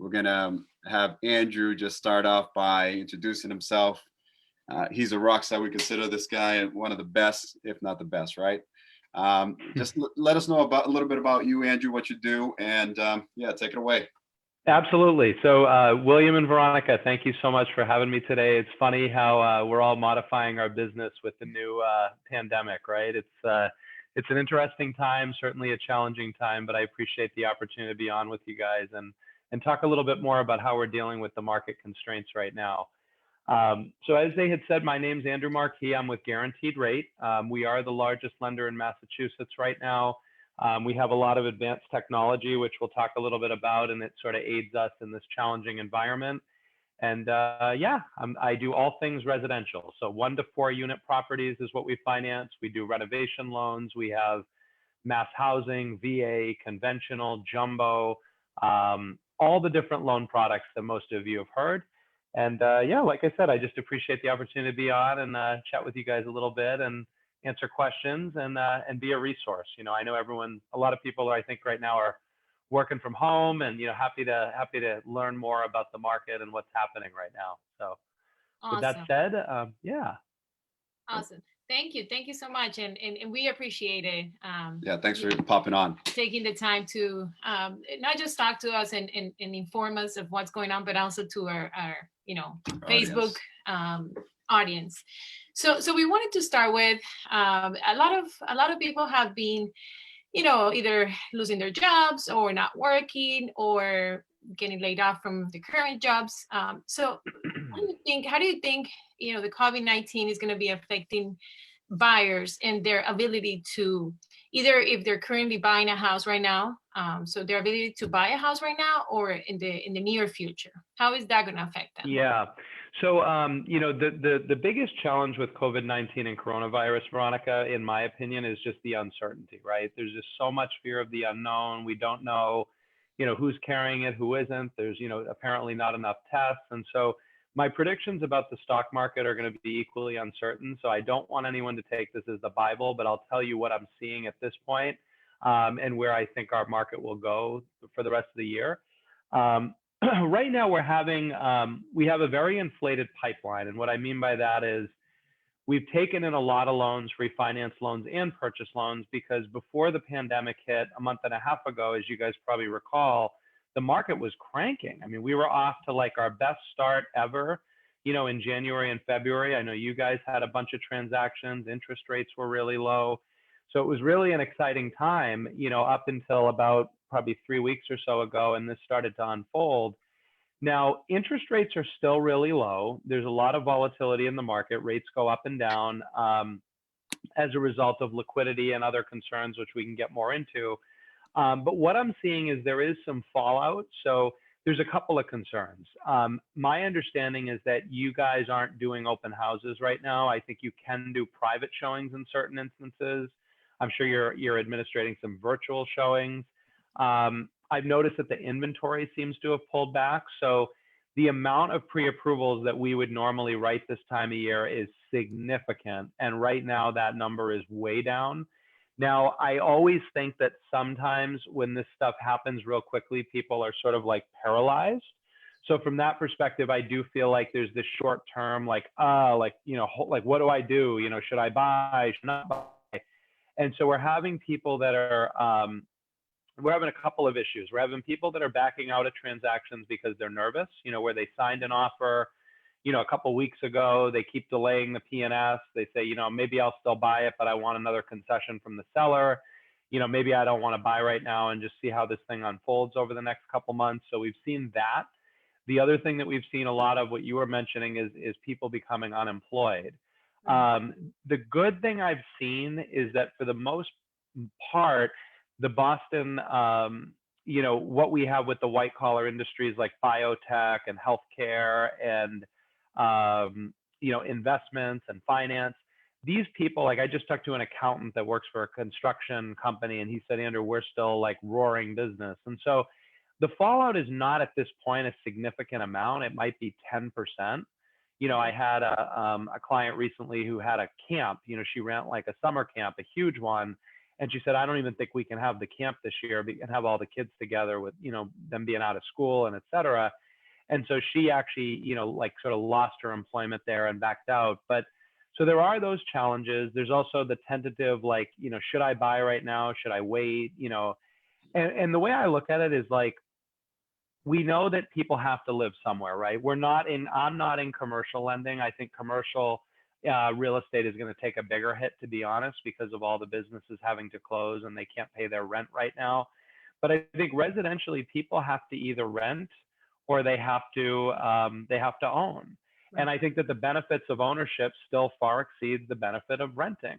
we're gonna have Andrew just start off by introducing himself. He's a rock star. We consider this guy one of the best, if not the best, right? Just let us know about a little bit about you, Andrew, what you do, and yeah, take it away. Absolutely. So, William and Veronica, thank you so much for having me today. It's funny how we're all modifying our business with the new pandemic, right? It's an interesting time, certainly a challenging time, but I appreciate the opportunity to be on with you guys and talk a little bit more about how we're dealing with the market constraints right now. So as they had said, my name's Andrew Marquis. I'm with Guaranteed Rate. We are the largest lender in Massachusetts right now. We have a lot of advanced technology, which we'll talk a little bit about, and it sort of aids us in this challenging environment. And yeah, I do all things residential. So 1 to 4 unit properties is what we finance. We do renovation loans. We have mass housing, VA, conventional, jumbo, all the different loan products that most of you have heard. And yeah, like I said, I just appreciate the opportunity to be on and chat with you guys a little bit and answer questions and be a resource. You know, I know a lot of people I think right now are working from home and, you know, happy to learn more about the market and what's happening right now. So with that Awesome. said, yeah. Awesome. Thank you. Thank you so much. And we appreciate it. Yeah, thanks for popping on. Taking the time to not just talk to us and inform us of what's going on, but also to our Facebook audience. So we wanted to start with a lot of people have been, either losing their jobs or not working or getting laid off from the current jobs. So how do you think the COVID-19 is going to be affecting buyers and their ability to, either if they're currently buying a house right now, so their ability to buy a house right now or in the near future? How is that going to affect them? Yeah. So, the biggest challenge with COVID-19 and coronavirus, Veronica, in my opinion, is just the uncertainty, right? There's just so much fear of the unknown. We don't know, who's carrying it, who isn't. There's, apparently not enough tests. And so my predictions about the stock market are going to be equally uncertain. So I don't want anyone to take this as the Bible, but I'll tell you what I'm seeing at this point, and where I think our market will go for the rest of the year. Right now we have a very inflated pipeline. And what I mean by that is we've taken in a lot of loans, refinance loans and purchase loans, because before the pandemic hit a month and a half ago, as you guys probably recall, the market was cranking. I mean, we were off to like our best start ever, in January and February. I know you guys had a bunch of transactions, interest rates were really low. So it was really an exciting time, up until about probably 3 weeks or so ago, and this started to unfold. Now, interest rates are still really low. There's a lot of volatility in the market. Rates go up and down as a result of liquidity and other concerns, which we can get more into. But what I'm seeing is there is some fallout. So there's a couple of concerns. My understanding is that you guys aren't doing open houses right now. I think you can do private showings in certain instances. I'm sure you're administrating some virtual showings. I've noticed that the inventory seems to have pulled back. So the amount of pre-approvals that we would normally write this time of year is significant. And right now that number is way down. Now, I always think that sometimes when this stuff happens real quickly, people are sort of like paralyzed. So from that perspective, I do feel like there's this short term, like what do I do? Should I buy, should I not buy? And so we're having people that are, we're having a couple of issues. We're having people that are backing out of transactions because they're nervous, where they signed an offer, a couple of weeks ago, they keep delaying the P&S. They say, maybe I'll still buy it, but I want another concession from the seller. Maybe I don't want to buy right now and just see how this thing unfolds over the next couple months. So we've seen that. The other thing that we've seen a lot of, what you were mentioning, is people becoming unemployed. The good thing I've seen is that for the most part, the Boston, what we have with the white collar industries like biotech and healthcare and, investments and finance, these people, like I just talked to an accountant that works for a construction company, and he said, Andrew, we're still like roaring business. And so the fallout is not at this point a significant amount. It might be 10%. I had a client recently who had a camp, she ran like a summer camp, a huge one. And she said, I don't even think we can have the camp this year and have all the kids together with, them being out of school and et cetera. And so she actually, like sort of lost her employment there and backed out. But so there are those challenges. There's also the tentative, like, should I buy right now? Should I wait? And the way I look at it is like, we know that people have to live somewhere, right? I'm not in commercial lending. I think commercial real estate is going to take a bigger hit, to be honest, because of all the businesses having to close and they can't pay their rent right now. But I think residentially, people have to either rent or they have to own. Right. And I think that the benefits of ownership still far exceeds the benefit of renting.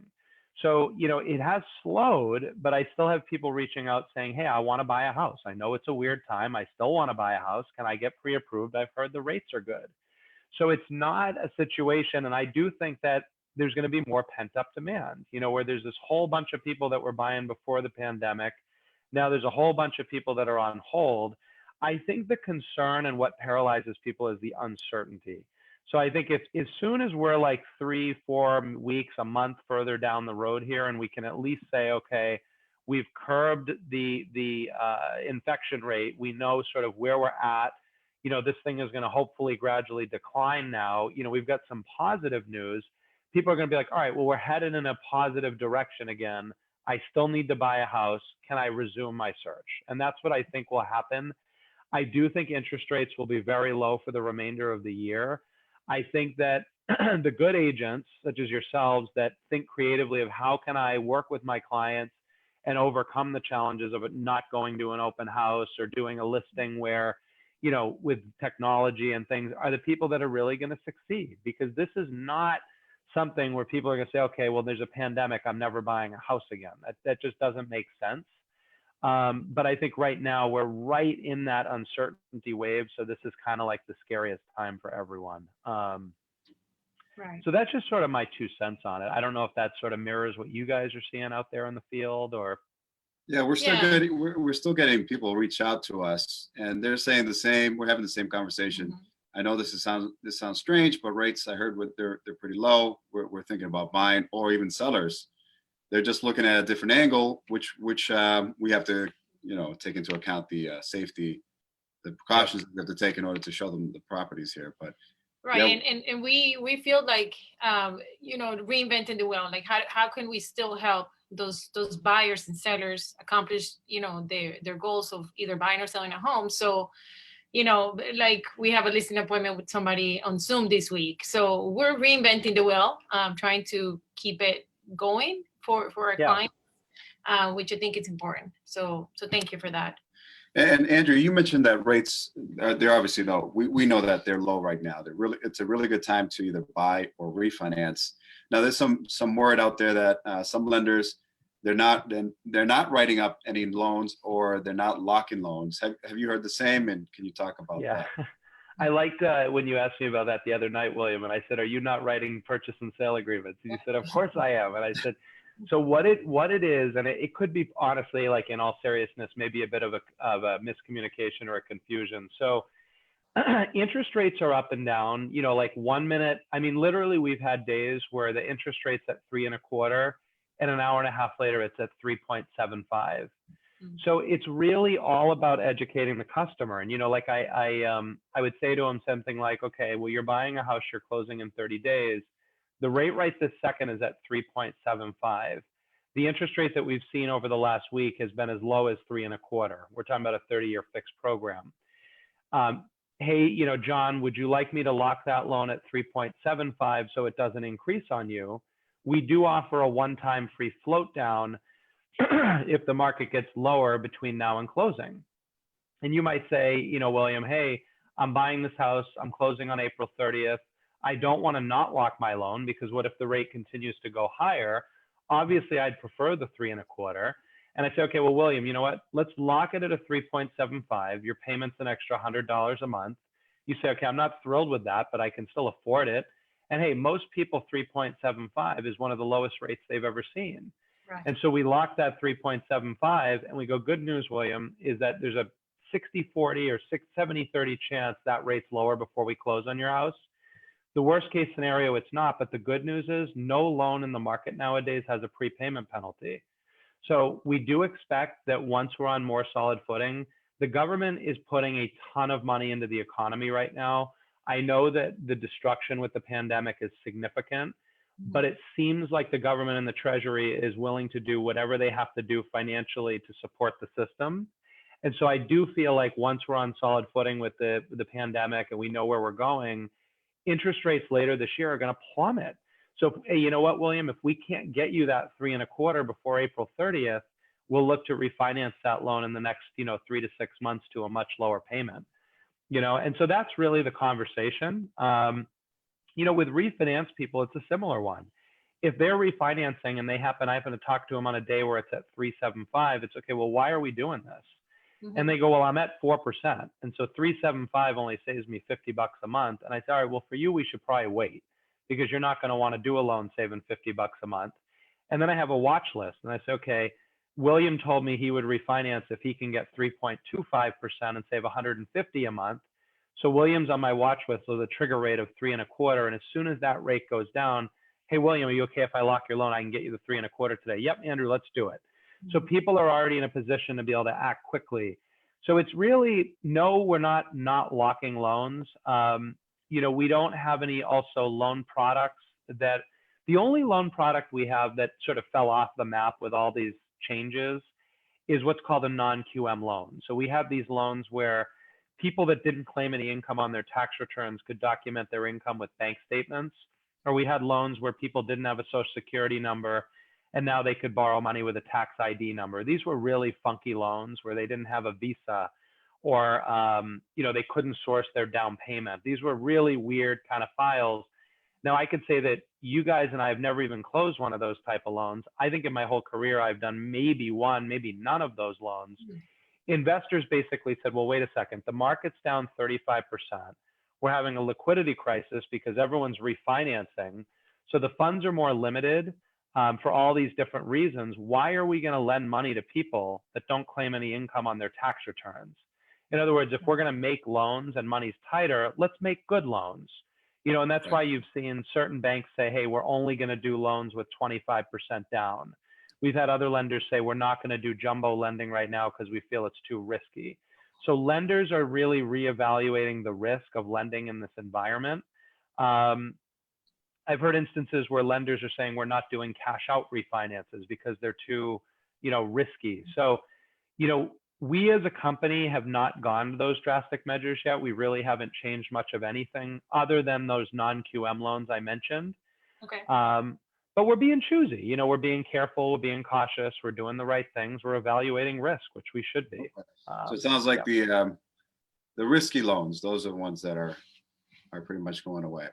So, it has slowed, but I still have people reaching out saying, hey, I want to buy a house. I know it's a weird time. I still want to buy a house. Can I get pre-approved? I've heard the rates are good. So it's not a situation. And I do think that there's going to be more pent up demand, where there's this whole bunch of people that were buying before the pandemic. Now there's a whole bunch of people that are on hold. I think the concern and what paralyzes people is the uncertainty. So I think if as soon as we're like 3-4 weeks, a month further down the road here, and we can at least say, okay, we've curbed the infection rate, we know sort of where we're at, this thing is going to hopefully gradually decline now. We've got some positive news. People are going to be like, all right, well, we're headed in a positive direction again. I still need to buy a house. Can I resume my search? And that's what I think will happen. I do think interest rates will be very low for the remainder of the year. I think that the good agents, such as yourselves, that think creatively of how can I work with my clients and overcome the challenges of it not going to an open house or doing a listing where, with technology and things, are the people that are really going to succeed. Because this is not something where people are going to say, okay, well, there's a pandemic, I'm never buying a house again. That just doesn't make sense. But I think right now we're right in that uncertainty wave. So this is kind of like the scariest time for everyone. Right. So that's just sort of my 2 cents on it. I don't know if that sort of mirrors what you guys are seeing out there in the field or. Yeah, we're still getting people reach out to us, and they're saying the same. We're having the same conversation. Mm-hmm. I know this sounds strange, but rates I heard they're pretty low. We're thinking about buying, or even sellers. They're just looking at a different angle, which we have to take into account the safety, the precautions we have to take in order to show them the properties here. But right, yeah. and we feel like reinventing the wheel. Like how can we still help those buyers and sellers accomplish their goals of either buying or selling a home? So like we have a listing appointment with somebody on Zoom this week. So we're reinventing the wheel, trying to keep it going for our clients, which I think is important. So thank you for that. And Andrew, you mentioned that rates, they're obviously low. We know that they're low right now. It's a really good time to either buy or refinance. Now there's some word out there that some lenders, they're not writing up any loans or they're not locking loans. Have you heard the same? And can you talk about that? I liked when you asked me about that the other night, William, and I said, are you not writing purchase and sale agreements? And you said, of course I am. And I said, so what it is, and it could be honestly, like in all seriousness, maybe a bit of a miscommunication or a confusion. So interest rates are up and down, like 1 minute. I mean, literally we've had days where the interest rate's at 3.25 and an hour and a half later it's at 3.75. So it's really all about educating the customer. And, like I would say to them something like, okay, well, you're buying a house, you're closing in 30 days. The rate right this second is at 3.75. The interest rate that we've seen over the last week has been as low as 3.25. We're talking about a 30-year fixed program. Hey, John, would you like me to lock that loan at 3.75 so it doesn't increase on you? We do offer a one-time free float down if the market gets lower between now and closing. And you might say, William, hey, I'm buying this house. I'm closing on April 30th. I don't want to not lock my loan because what if the rate continues to go higher? Obviously, I'd prefer the 3.25. And I say, okay, well, William, you know what? Let's lock it at a 3.75. Your payment's an extra $100 a month. You say, okay, I'm not thrilled with that, but I can still afford it. And hey, most people, 3.75 is one of the lowest rates they've ever seen. Right. And so we lock that 3.75 and we go, good news, William, is that there's a 60-40 or 70-30 chance that rate's lower before we close on your house. The worst case scenario, it's not, but the good news is no loan in the market nowadays has a prepayment penalty. So we do expect that once we're on more solid footing, the government is putting a ton of money into the economy right now. I know that the destruction with the pandemic is significant, but it seems like the government and the Treasury is willing to do whatever they have to do financially to support the system. And so I do feel like once we're on solid footing with the pandemic and we know where we're going, interest rates later this year are going to plummet. So, hey, you know what, William, if we can't get you that 3.25% before April 30th, we'll look to refinance that loan in the next, 3 to 6 months to a much lower payment. And so that's really the conversation. With refinance people, it's a similar one. If they're refinancing and I happen to talk to them on a day where it's at 3.75, it's okay, well, why are we doing this? And they go, well, I'm at 4%. And so 3.75 only saves me $50 a month. And I say, all right, well, for you, we should probably wait because you're not going to want to do a loan saving $50 a month. And then I have a watch list and I say, okay, William told me he would refinance if he can get 3.25% and save $150 a month. So William's on my watch list with a trigger rate of 3.25. And as soon as that rate goes down, hey, William, are you okay if I lock your loan? I can get you the 3.25 today. Yep, Andrew, let's do it. So people are already in a position to be able to act quickly. So it's really, no, we're not locking loans. We don't have any also loan products that, the only loan product we have that sort of fell off the map with all these changes is what's called a non-QM loan. So we have these loans where people that didn't claim any income on their tax returns could document their income with bank statements. Or we had loans where people didn't have a social security number and now they could borrow money with a tax ID number. These were really funky loans where they didn't have a visa or, they couldn't source their down payment. These were really weird kind of files. Now I could say that you guys and I have never even closed one of those type of loans. I think in my whole career, I've done maybe one, maybe none of those loans. Investors basically said, well, wait a second, the market's down 35%. We're having a liquidity crisis because everyone's refinancing. So the funds are more limited for all these different reasons. Why are we going to lend money to people that don't claim any income on their tax returns? In other words, if we're going to make loans and money's tighter, let's make good loans. And that's why you've seen certain banks say, hey, we're only going to do loans with 25% down. We've had other lenders say we're not going to do jumbo lending right now because we feel it's too risky. So lenders are really reevaluating the risk of lending in this environment. I've heard instances where lenders are saying we're not doing cash out refinances because they're too, risky. So, we as a company have not gone to those drastic measures yet. We really haven't changed much of anything other than those non-QM loans I mentioned. Okay. But we're being choosy. We're being careful. We're being cautious. We're doing the right things. We're evaluating risk, which we should be. So it sounds like the risky loans, those are the ones that are pretty much going away,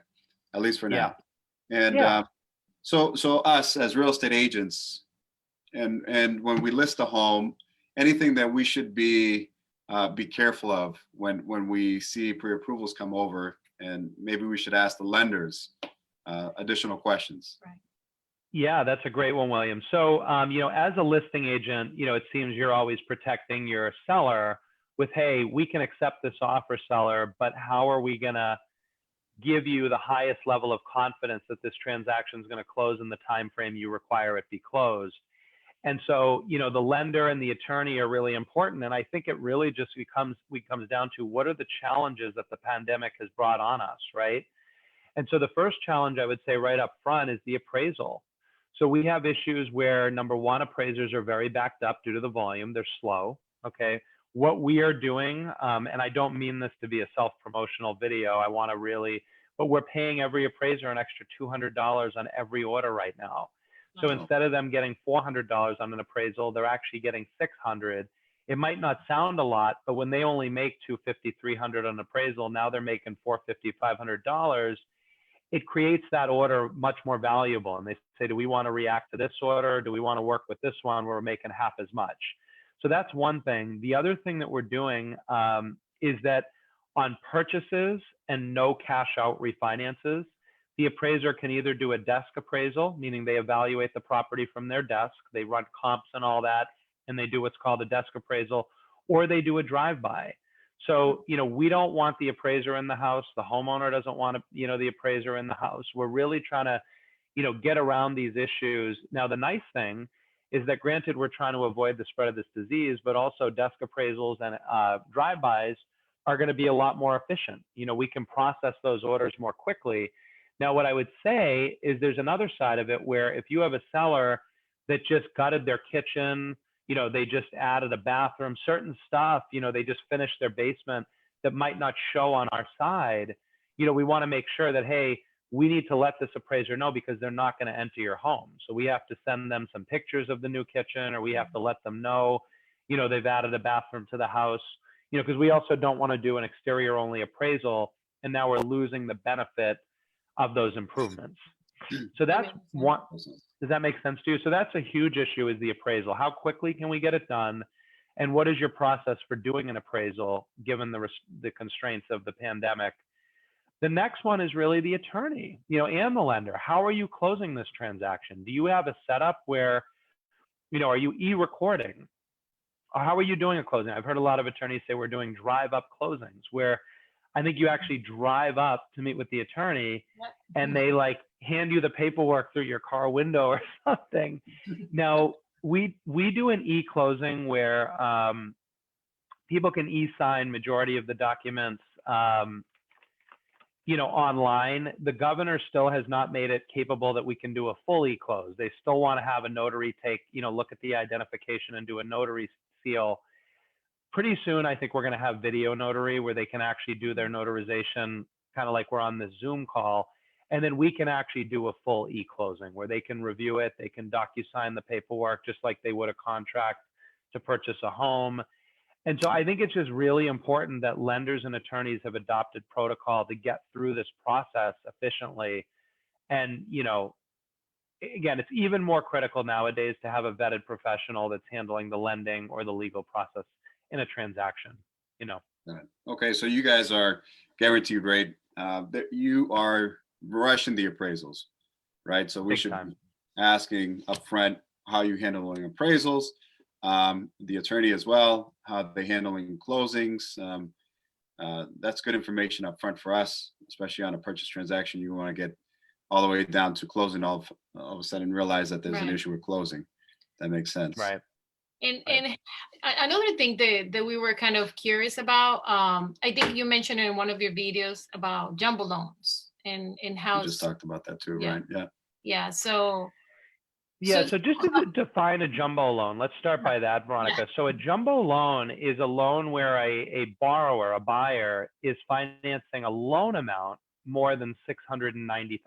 at least for now. And so us as real estate agents, and when we list a home, anything that we should be careful of when we see pre-approvals come over, and maybe we should ask the lenders additional questions. Right. Yeah, that's a great one, William. So, as a listing agent, it seems you're always protecting your seller with, hey, we can accept this offer, seller, but how are we going to give you the highest level of confidence that this transaction is going to close in the time frame you require it be closed? And so, the lender and the attorney are really important. And I think it really just comes down to what are the challenges that the pandemic has brought on us, right? And so the first challenge I would say right up front is the appraisal. So we have issues where, number one, appraisers are very backed up due to the volume. They're slow, okay? What we are doing, and I don't mean this to be a self-promotional video, but we're paying every appraiser an extra $200 on every order right now. So instead of them getting $400 on an appraisal, they're actually getting $600. It might not sound a lot, but when they only make $250, $300 on appraisal, now they're making $450, $500. It creates that order much more valuable. And they say, do we want to react to this order? Or do we want to work with this one where we're making half as much? So that's one thing. The other thing that we're doing is that on purchases and no cash out refinances, the appraiser can either do a desk appraisal, meaning they evaluate the property from their desk, they run comps and all that, and they do what's called a desk appraisal, or they do a drive-by. So, we don't want the appraiser in the house. The homeowner doesn't want the appraiser in the house. We're really trying to, get around these issues. Now, the nice thing is that granted, we're trying to avoid the spread of this disease, but also desk appraisals and drive-bys are going to be a lot more efficient. You know, we can process those orders more quickly. Now, what I would say is there's another side of it where if you have a seller that just gutted their kitchen, you know, they just added a bathroom, certain stuff, you know, they just finished their basement that might not show on our side, you know, we want to make sure that, hey, we need to let this appraiser know because they're not going to enter your home. So we have to send them some pictures of the new kitchen, or we have to let them know, you know, they've added a bathroom to the house, you know, because we also don't want to do an exterior only appraisal. And now we're losing the benefit of those improvements. So that's one. Does that make sense to you? So that's a huge issue, is the appraisal. How quickly can we get it done? And what is your process for doing an appraisal given the constraints of the pandemic? The next one is really the attorney, you know, and the lender. How are you closing this transaction? Do you have a setup where, you know, are you e-recording? Or how are you doing a closing? I've heard a lot of attorneys say we're doing drive-up closings, where I think you actually drive up to meet with the attorney and they like hand you the paperwork through your car window or something. Now, we do an e-closing where people can e-sign majority of the documents, you know, online. The governor still has not made it capable that we can do a full e-close. They still want to have a notary take, you know, look at the identification and do a notary seal. Pretty soon, I think we're going to have video notary where they can actually do their notarization kind of like we're on the Zoom call. And then we can actually do a full e-closing where they can review it. They can docu-sign the paperwork just like they would a contract to purchase a home. And so I think it's just really important that lenders and attorneys have adopted protocol to get through this process efficiently. And, you know, again, it's even more critical nowadays to have a vetted professional that's handling the lending or the legal process in a transaction, you know. Okay, so you guys are guaranteed rate. That you are rushing the appraisals, right? So we should be asking upfront how you handling appraisals, the attorney as well, how they handling closings. That's good information up front for us, especially on a purchase transaction. You want to get all the way down to closing, all of a sudden realize that there's an issue with closing. That makes sense. Right. And another thing that we were kind of curious about, I think you mentioned in one of your videos about jumbo loans and how. We just talked about that too, right? Yeah. Yeah. So just to define a jumbo loan, let's start by that, Veronica. So a jumbo loan is a loan where a borrower, a buyer, is financing a loan amount more than $690,000.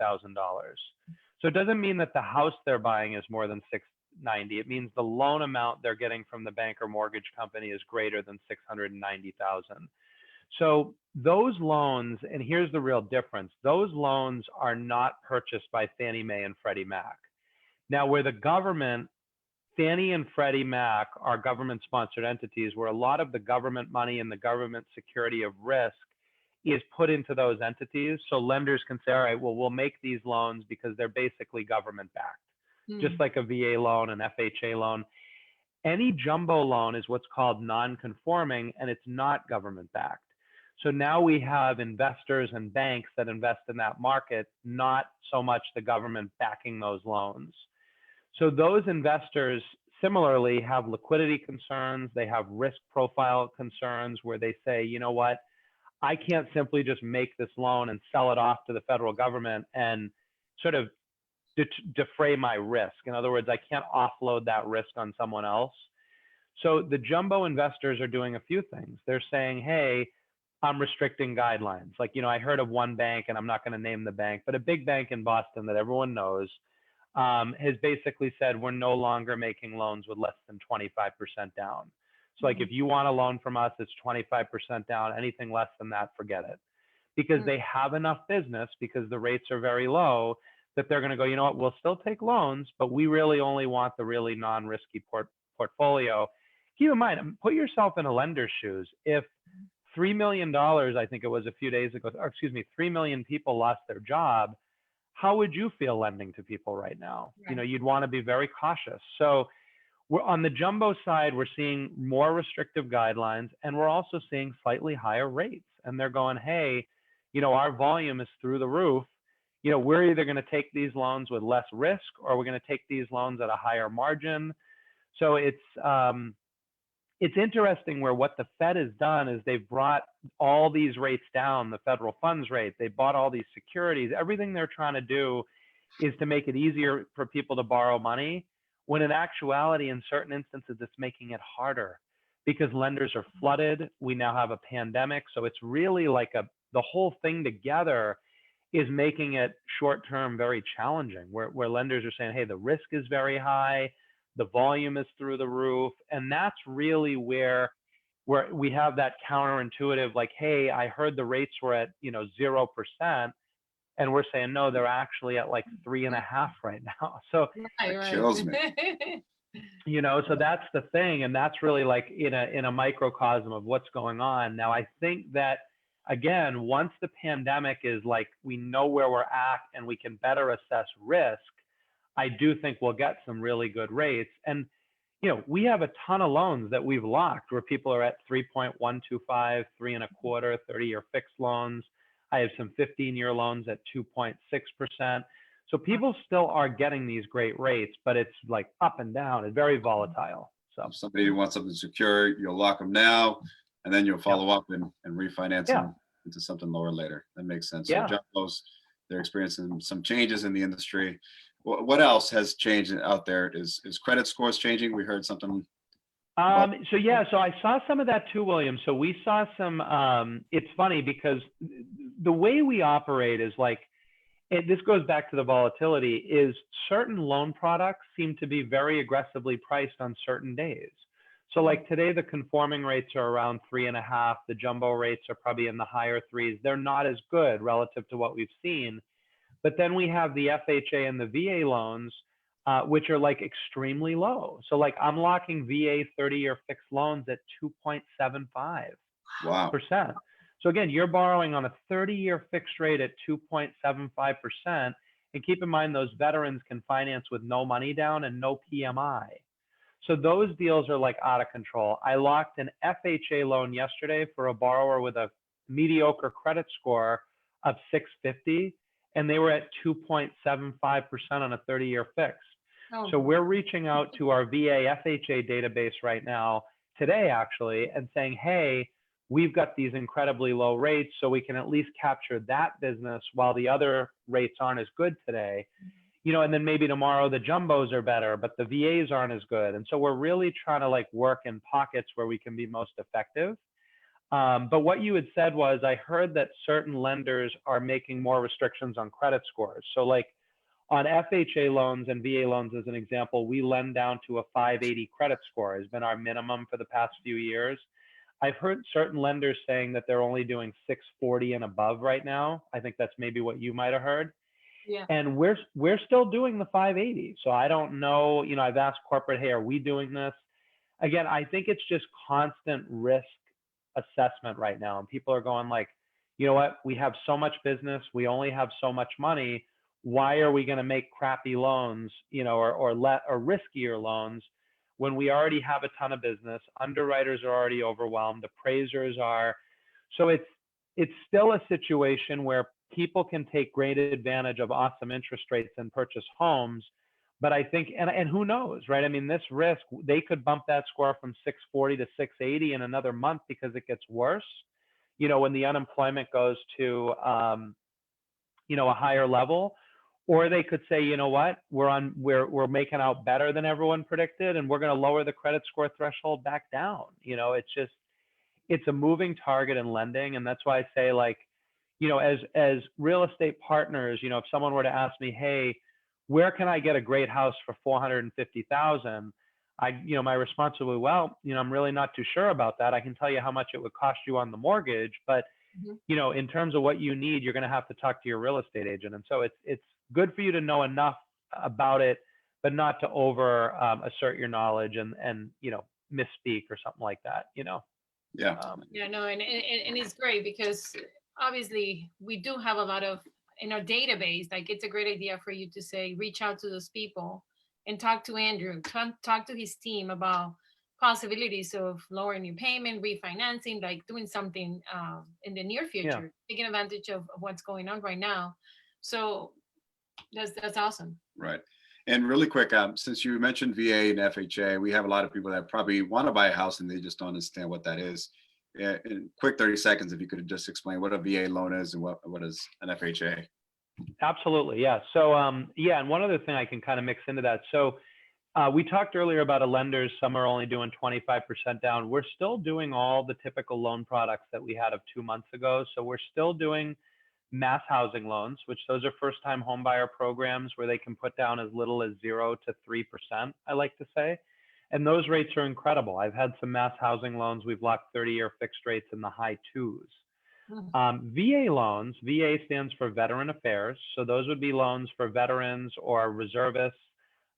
So it doesn't mean that the house they're buying is more than $690,000. It means the loan amount they're getting from the bank or mortgage company is greater than $690,000. So those loans, and here's the real difference, those loans are not purchased by Fannie Mae and Freddie Mac. Now, where the government, Fannie and Freddie Mac are government-sponsored entities where a lot of the government money and the government security of risk is put into those entities. So lenders can say, all right, well, we'll make these loans because they're basically government-backed. Just like a VA loan, an FHA loan. Any jumbo loan is what's called non-conforming, and it's not government-backed. So now we have investors and banks that invest in that market, not so much the government backing those loans. So those investors similarly have liquidity concerns. They have risk profile concerns where they say, you know what, I can't simply just make this loan and sell it off to the federal government and sort of defray my risk. In other words, I can't offload that risk on someone else. So the jumbo investors are doing a few things. They're saying, hey, I'm restricting guidelines. Like, you know, I heard of one bank, and I'm not going to name the bank, but a big bank in Boston that everyone knows has basically said, we're no longer making loans with less than 25% down. So like, if you want a loan from us, it's 25% down. Anything less than that, forget it. Because they have enough business, because the rates are very low, that they're going to go, you know what, we'll still take loans, but we really only want the really non-risky portfolio. Keep in mind, put yourself in a lender's shoes. If $3 million, I think it was a few days ago, or excuse me, 3 million people lost their job, how would you feel lending to people right now? Right. You know, you'd want to be very cautious. So we're on the jumbo side, we're seeing more restrictive guidelines, and we're also seeing slightly higher rates. And they're going, hey, you know, our volume is through the roof. You know, we're either going to take these loans with less risk, or we're going to take these loans at a higher margin. So it's interesting where what the Fed has done is they've brought all these rates down, the federal funds rate. They bought all these securities. Everything they're trying to do is to make it easier for people to borrow money, when in actuality, in certain instances, it's making it harder because lenders are flooded. We now have a pandemic. So it's really like the whole thing together is making it short-term very challenging, where lenders are saying, hey, the risk is very high, the volume is through the roof. And that's really where we have that counterintuitive, like, hey, I heard the rates were at 0%. And we're saying, no, they're actually at like 3.5 right now. So Right, It kills me. so that's the thing. And that's really like in a microcosm of what's going on. Now, I think that, again, once the pandemic is like, we know where we're at and we can better assess risk, I do think we'll get some really good rates. And, we have a ton of loans that we've locked where people are at 3.125, 3.25, 30-year fixed loans. I have some 15-year loans at 2.6%. So people still are getting these great rates, but it's like up and down. It's very volatile. So If somebody wants something secure, you'll lock them now, and then you'll follow up and refinance them into something lower later. That makes sense. So jumbos, they're experiencing some changes in the industry. What else has changed out there? Is credit scores changing? We heard something. So I saw some of that too, William. So we saw some, it's funny because the way we operate is like, this goes back to the volatility, is certain loan products seem to be very aggressively priced on certain days. So like today, the conforming rates are around 3.5. The jumbo rates are probably in the higher threes. They're not as good relative to what we've seen. But then we have the FHA and the VA loans, which are like extremely low. So like I'm locking VA 30-year fixed loans at 2.75%. Wow. So again, you're borrowing on a 30-year fixed rate at 2.75%. And keep in mind, those veterans can finance with no money down and no PMI. So those deals are like out of control. I locked an FHA loan yesterday for a borrower with a mediocre credit score of 650, and they were at 2.75% on a 30-year fix. Oh. So we're reaching out to our VA FHA database right now, today actually, and saying, hey, we've got these incredibly low rates, so we can at least capture that business while the other rates aren't as good today. And then maybe tomorrow the jumbos are better, but the VAs aren't as good. And so we're really trying to like work in pockets where we can be most effective. But what you had said was, I heard that certain lenders are making more restrictions on credit scores. So like on FHA loans and VA loans, as an example, we lend down to a 580 credit score has been our minimum for the past few years. I've heard certain lenders saying that they're only doing 640 and above right now. I think that's maybe what you might have heard. Yeah. And we're still doing the 580. So I don't know, I've asked corporate, hey, are we doing this? Again, I think it's just constant risk assessment right now. And people are going like, you know what, we have so much business, we only have so much money. Why are we going to make crappy loans, or riskier loans when we already have a ton of business? Underwriters are already overwhelmed, appraisers are. So it's still a situation where people can take great advantage of awesome interest rates and purchase homes. But I think, and who knows, right? I mean, this risk, they could bump that score from 640 to 680 in another month because it gets worse, when the unemployment goes to, a higher level. Or they could say, you know what, we're making out better than everyone predicted, and we're going to lower the credit score threshold back down. It's a moving target in lending. And that's why I say, like, as real estate partners, if someone were to ask me, hey, where can I get a great house for $450,000? My response would be, well, I'm really not too sure about that. I can tell you how much it would cost you on the mortgage, but in terms of what you need, you're going to have to talk to your real estate agent. And so it's good for you to know enough about it, but not to over assert your knowledge and misspeak or something like that. Yeah. And it's great because obviously we do have a lot of in our database. Like, it's a great idea for you to say, reach out to those people and talk to Andrew, talk to his team about possibilities of lowering your payment, refinancing, like doing something in the near future, taking advantage of what's going on right now. So that's awesome. Right. And really quick, since you mentioned VA and FHA, we have a lot of people that probably want to buy a house and they just don't understand what that is. In quick 30 seconds, if you could just explain what a VA loan is and what is an FHA. Absolutely, yeah. So yeah, and one other thing I can kind of mix into that. So we talked earlier about a lenders, some are only doing 25% down. We're still doing all the typical loan products that we had of 2 months ago. So we're still doing mass housing loans, which those are first-time homebuyer programs where they can put down as little as 0 to 3%, I like to say. And those rates are incredible. I've had some mass housing loans. We've locked 30-year fixed rates in the high 2s. VA loans, VA stands for Veteran Affairs. So those would be loans for veterans or reservists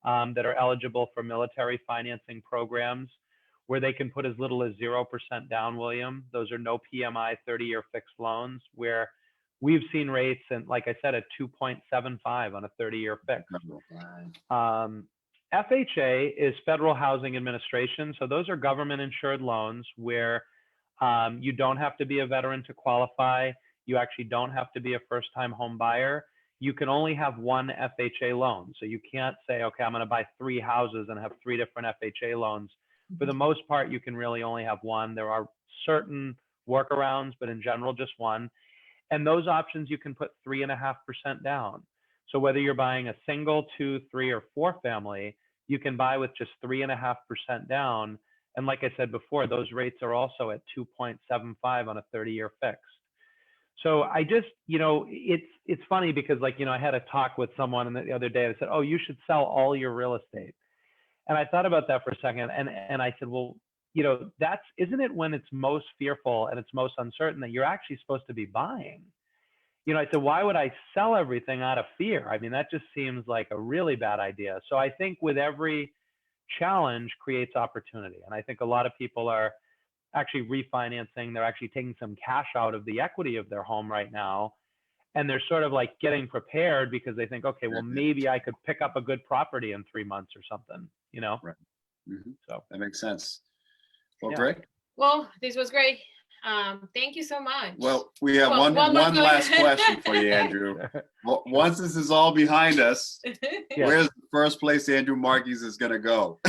that are eligible for military financing programs where they can put as little as 0% down, William. Those are no PMI 30-year fixed loans where we've seen rates, and like I said, at 2.75 on a 30-year fix. FHA is Federal Housing Administration. So those are government insured loans where you don't have to be a veteran to qualify. You actually don't have to be a first-time home buyer. You can only have one FHA loan. So you can't say, okay, I'm going to buy 3 houses and have 3 different FHA loans. For the most part, you can really only have one. There are certain workarounds, but in general, just one. And those options, you can put 3.5% down. So whether you're buying a single, 2, 3, or 4 family, you can buy with just 3.5% down. And like I said before, those rates are also at 2.75 on a 30-year fixed. So I just, it's funny because I had a talk with someone the other day and I said, oh, you should sell all your real estate. And I thought about that for a second. And I said, well, isn't it when it's most fearful and it's most uncertain that you're actually supposed to be buying? I said, why would I sell everything out of fear? I mean, that just seems like a really bad idea. So I think with every challenge creates opportunity. And I think a lot of people are actually refinancing. They're actually taking some cash out of the equity of their home right now. And they're sort of like getting prepared because they think, okay, well, maybe I could pick up a good property in 3 months or something, Right. Mm-hmm. So that makes sense. Well, yeah. great. Well, this was great. Thank you so much. Well, we have one last question for you, Andrew. Well, once this is all behind us, where's the first place Andrew Marquis is going to go?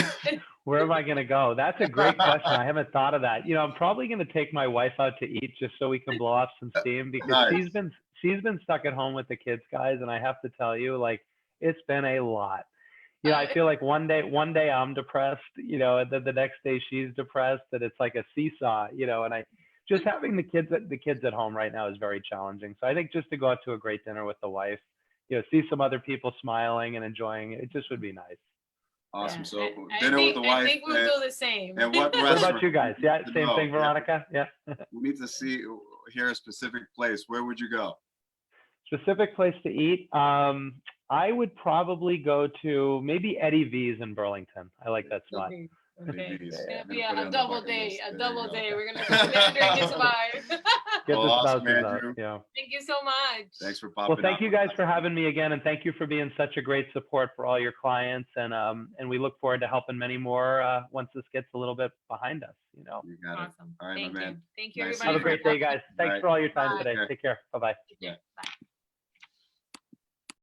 Where am I going to go? That's a great question. I haven't thought of that. I'm probably going to take my wife out to eat just so we can blow off some steam because Nice. she's been stuck at home with the kids, guys. And I have to tell you, it's been a lot. I feel like one day I'm depressed, and then the next day she's depressed, and it's like a seesaw, and just having the kids at home right now is very challenging. So I think just to go out to a great dinner with the wife, see some other people smiling and enjoying it, it just would be nice. Awesome. So dinner with the wife. I think we'll do the same. And what What about you guys? Yeah, same thing, Veronica? Yeah. We need to hear a specific place. Where would you go? Specific place to eat? I would probably go to maybe Eddie V's in Burlington. I like that spot. Okay. Yeah, a double day. We're gonna go there during this vibe. Get the awesome, spouses out. Andrew. Yeah. Thank you so much. Thanks for popping. Well, thank you guys for having me again, and thank you for being such a great support for all your clients. And we look forward to helping many more once this gets a little bit behind us. You got it. Awesome. All right, Thank my you. man. Thank you, Nice everybody. Have a great day, guys. Thanks for all your time Bye. today. Take care. Bye-bye. Yeah. Bye.